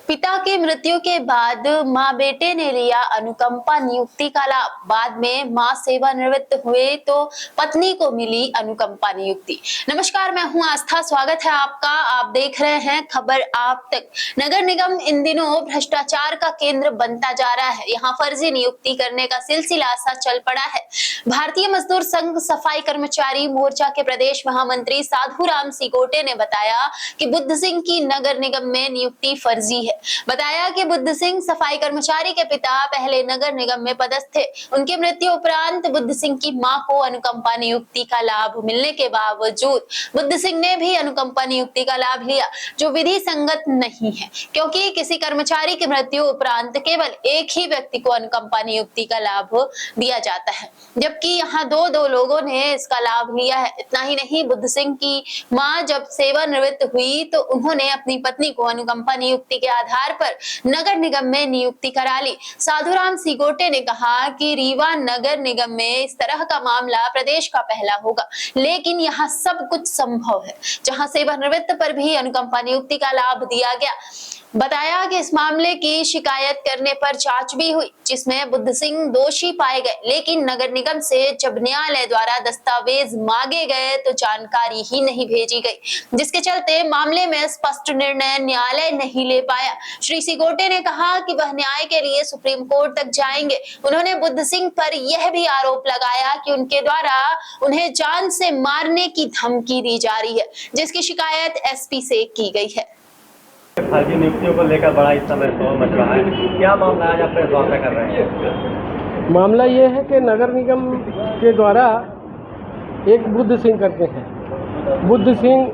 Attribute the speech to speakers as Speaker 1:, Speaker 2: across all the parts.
Speaker 1: पिता की मृत्यु के बाद मां बेटे ने लिया अनुकंपा नियुक्ति का लाभ। बाद में मां सेवानिवृत्त हुए तो पत्नी को मिली अनुकंपा नियुक्ति। नमस्कार, मैं हूं आस्था, स्वागत है आपका। आप देख रहे हैं खबर आप तक। नगर निगम इन दिनों भ्रष्टाचार का केंद्र बनता जा रहा है। यहाँ फर्जी नियुक्ति करने का सिलसिला सा चल पड़ा है। भारतीय मजदूर संघ सफाई कर्मचारी मोर्चा के प्रदेश महामंत्री साधुराम सिकोटे ने बताया कि बुद्ध सिंह की नगर निगम में नियुक्ति फर्जी है। बताया कि बुद्ध सिंह सफाई कर्मचारी के पिता पहले नगर निगम में पदस्थ थे। उनकी मृत्यु उपरांत बुद्ध सिंह की मां को अनुकंपा नियुक्ति का लाभ मिलने के बावजूद बुद्ध सिंह ने भी अनुकंपा नियुक्ति का लाभ लिया, जो विधि संगत नहीं है, क्योंकि किसी कर्मचारी की मृत्यु उपरांत केवल एक ही व्यक्ति को अनुकंपा नियुक्ति का लाभ दिया जाता है, जबकि यहाँ दो लोगों ने इसका लाभ लिया है। इतना ही नहीं, बुद्ध सिंह की मां जब सेवानिवृत्त हुई तो उन्होंने अपनी पत्नी को अनुकंपा नियुक्ति के आधार पर नगर निगम में नियुक्ति करा ली। साधुराम सिकोटे ने कहा कि रीवा नगर निगम में इस तरह का मामला प्रदेश का पहला होगा, लेकिन यहाँ सब कुछ संभव है, जहाँ सेवानिवृत्त पर भी अनुकंपा नियुक्ति का लाभ दिया गया। बताया कि इस मामले की शिकायत करने पर जांच भी हुई, जिसमें बुद्ध सिंह दोषी पाए गए, लेकिन नगर निगम से जब न्यायालय द्वारा दस्तावेज मांगे गए तो जानकारी ही नहीं भेजी गई, जिसके चलते मामले में स्पष्ट निर्णय न्यायालय नहीं ले पाया। श्री सिकोटे ने कहा कि वह न्याय के लिए सुप्रीम कोर्ट तक जाएंगे। उन्होंने बुद्ध सिंह पर यह भी आरोप लगाया कि उनके द्वारा उन्हें जान से मारने की धमकी दी जा रही है, जिसकी शिकायत एसपी से की गई है।
Speaker 2: फर्जी नियुक्तियों को लेकर बड़ा इस समय शोर मच रहा है। क्या मामला आज आप प्रेस वार्ता कर रहे हैं?
Speaker 3: मामला ये है कि नगर निगम के द्वारा एक बुद्ध सिंह करके हैं। बुद्ध सिंह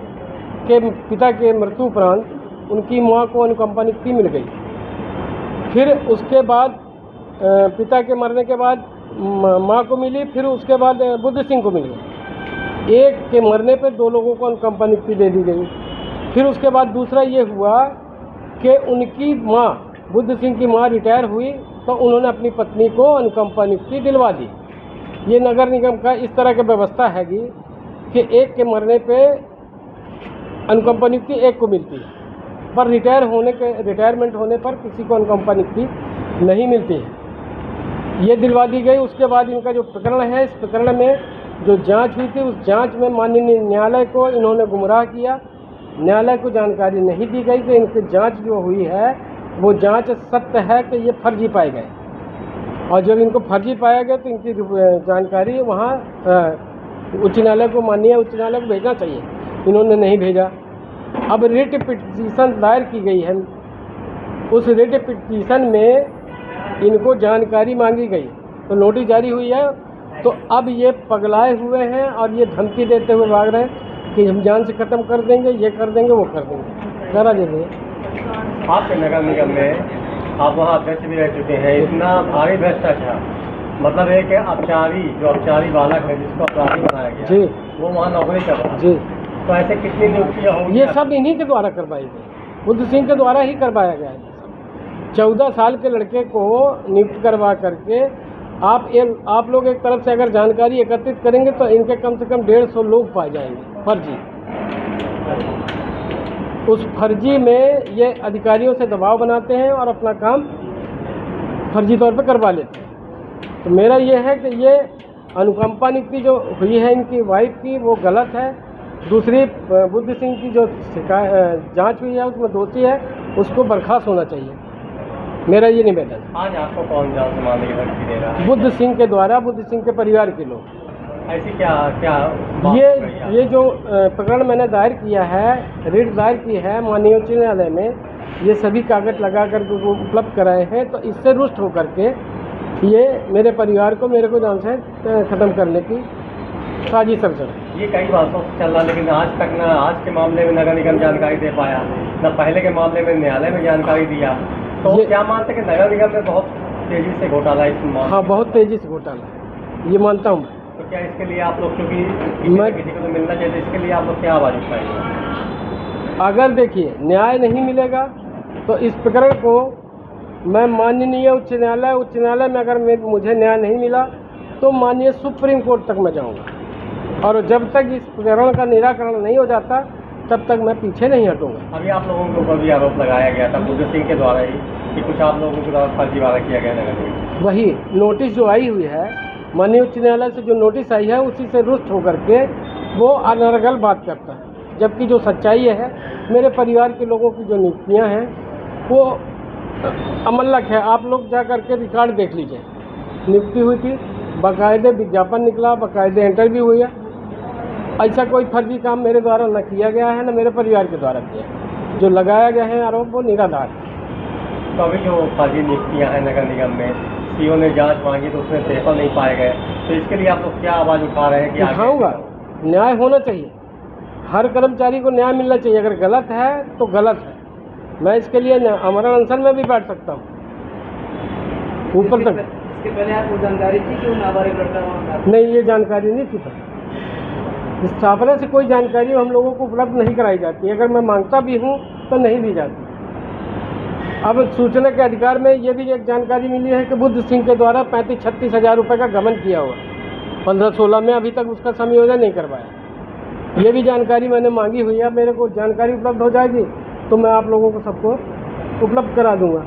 Speaker 3: के पिता के मृत्यु उपरांत उनकी मां को अनुकंपा नियुक्ति मिल गई। फिर उसके बाद पिता के मरने के बाद मां को मिली, फिर उसके बाद बुद्ध सिंह को मिली। एक के मरने पर दो लोगों को अनुकंपा नियुक्ति दे दी गई। फिर उसके बाद दूसरा ये हुआ कि उनकी मां, बुद्ध सिंह की मां रिटायर हुई तो उन्होंने अपनी पत्नी को अनुकंपा नियुक्ति दिलवा दी। ये नगर निगम का इस तरह की व्यवस्था है कि एक के मरने पे अनुकंपा नियुक्ति एक को मिलती है, पर रिटायरमेंट होने पर किसी को अनुकंपा नियुक्ति नहीं मिलती है। ये दिलवा दी गई। उसके बाद इनका जो प्रकरण है, इस प्रकरण में जो जाँच हुई थी, उस जाँच में माननीय न्यायालय को इन्होंने गुमराह किया। न्यायालय को जानकारी नहीं दी गई कि इनकी जांच जो हुई है वो जांच सत्य है कि ये फर्जी पाए गए, और जब इनको फर्जी पाया गया तो इनकी जानकारी वहाँ उच्च न्यायालय को, माननीय उच्च न्यायालय को भेजना चाहिए। इन्होंने नहीं भेजा। अब रिट पिटीशन दायर की गई है। उस रिट पिटीशन में इनको जानकारी मांगी गई तो नोटिस जारी हुई है। तो अब ये पगलाए हुए हैं और ये धमकी देते हुए भाग रहे हैं कि हम जान से ख़त्म कर देंगे, ये कर देंगे, वो कर देंगे। करा देंगे।
Speaker 2: आपके नगर निगम में आप वहाँ अध्यक्ष भी रह चुके हैं। इतना भारी भ्रष्टाचार, मतलब एक अपचारी बालक है जिसको अपराधी बनाया गया
Speaker 3: जी,
Speaker 2: वो वहाँ नौकरी कर रहा है
Speaker 3: जी।
Speaker 2: तो ऐसे कितनी नियुक्तियाँ होंगी?
Speaker 3: ये सब इन्हीं के द्वारा करवाई गई, बुद्ध सिंह के द्वारा ही करवाया गया है। 14 साल के लड़के को नियुक्त करवा करके आप लोग एक तरफ से अगर जानकारी एकत्रित करेंगे तो इनके कम से कम 150 लोग पाए जाएंगे फर्जी। उस फर्जी में ये अधिकारियों से दबाव बनाते हैं और अपना काम फर्जी तौर पर करवा लेते हैं। तो मेरा ये है कि ये अनुकंपा नियुक्ति जो हुई है इनकी वाइफ की, वो गलत है। दूसरी, बुद्ध सिंह की जो जांच हुई है उसमें दोषी है, उसको बर्खास्त होना चाहिए। मेरा ये निवेदन।
Speaker 2: आज आपको कौन जान से मारने की धमकी दे रहा है?
Speaker 3: बुद्ध सिंह के द्वारा, बुद्ध सिंह के परिवार के लोग।
Speaker 2: ऐसी क्या
Speaker 3: ये जो प्रकरण मैंने दायर किया है, रिट दायर की है माननीय उच्च न्यायालय में, ये सभी कागज लगा करके उपलब्ध कराए हैं। तो इससे रुष्ट होकर के ये मेरे परिवार को, मेरे को जान से ख़त्म करने की साजिश सब चल।
Speaker 2: ये कई वर्षों से चल रहा, लेकिन आज तक न आज के मामले में नगर निगम जानकारी दे पाया, न पहले के मामले में न्यायालय में जानकारी दिया। तो क्या मानते हैं कि नगर निगम में बहुत तेज़ी से घोटाला है इस मामले?
Speaker 3: हाँ, बहुत तेज़ी से घोटाला है, ये मानता हूँ।
Speaker 2: तो क्या इसके लिए आप लोग, क्योंकि किसी को तो मिलना चाहिए, इसके लिए आप लोग क्या आवाज़ उठाएंगे?
Speaker 3: अगर देखिए न्याय नहीं मिलेगा तो इस प्रकरण को मैं माननीय उच्च न्यायालय में अगर मुझे न्याय नहीं मिला तो माननीय सुप्रीम कोर्ट तक मैं जाऊँगा। और जब तक इस प्रकरण का निराकरण नहीं हो जाता तब तक मैं पीछे नहीं हटूंगा।
Speaker 2: अभी आप लोगों के ऊपर भी आरोप लगाया गया था बुद्ध सिंह के द्वारा ही कि कुछ आप लोगों के द्वारा फर्जीवाड़ा किया गया नगर निगम।
Speaker 3: वही नोटिस जो आई हुई है, माननीय उच्च न्यायालय से जो नोटिस आई है, उसी से रुष्ट होकर के वो अनर्गल बात करता है, जबकि जो सच्चाई है, मेरे परिवार के लोगों की जो नियुक्तियाँ हैं वो अमलक है। आप लोग जा करके रिकॉर्ड देख लीजिए, नियुक्ति हुई थी, बाकायदे विज्ञापन निकला, बाकायदे इंटरव्यू हुई है। ऐसा कोई फर्जी काम मेरे द्वारा न किया गया है, न मेरे परिवार के द्वारा किया। जो लगाया गया है आरोप वो निराधार है।
Speaker 2: तो अभी जो फर्जी नियुक्तियाँ हैं नगर निगम में, सीओ ने जांच मांगी तो उसमें पेपर नहीं पाए गए, तो इसके लिए आप लोग क्या आवाज़ उठा रहे हैं कि
Speaker 3: उठाऊंगा, न्याय होना चाहिए, हर कर्मचारी को न्याय मिलना चाहिए। अगर गलत है तो गलत है, मैं इसके लिए आमरण अनशन में भी बैठ सकता हूँ ऊपर तक।
Speaker 2: इसके पहले आपको जानकारी थी कि वो नाबालिग लड़का वहाँ था?
Speaker 3: नहीं, ये जानकारी नहीं थी। पर इस स्थापना से कोई जानकारी हम लोगों को उपलब्ध नहीं कराई जाती। अगर मैं मांगता भी हूँ तो नहीं दी जाती। अब सूचना के अधिकार में ये भी एक जानकारी मिली है कि बुद्ध सिंह के द्वारा 35-36 हज़ार रुपये का गबन किया हुआ, 15-16 में अभी तक उसका समायोजन नहीं करवाया। ये भी जानकारी मैंने मांगी हुई है। मेरे को जानकारी उपलब्ध हो जाएगी तो मैं आप लोगों को सबको उपलब्ध करा दूंगा।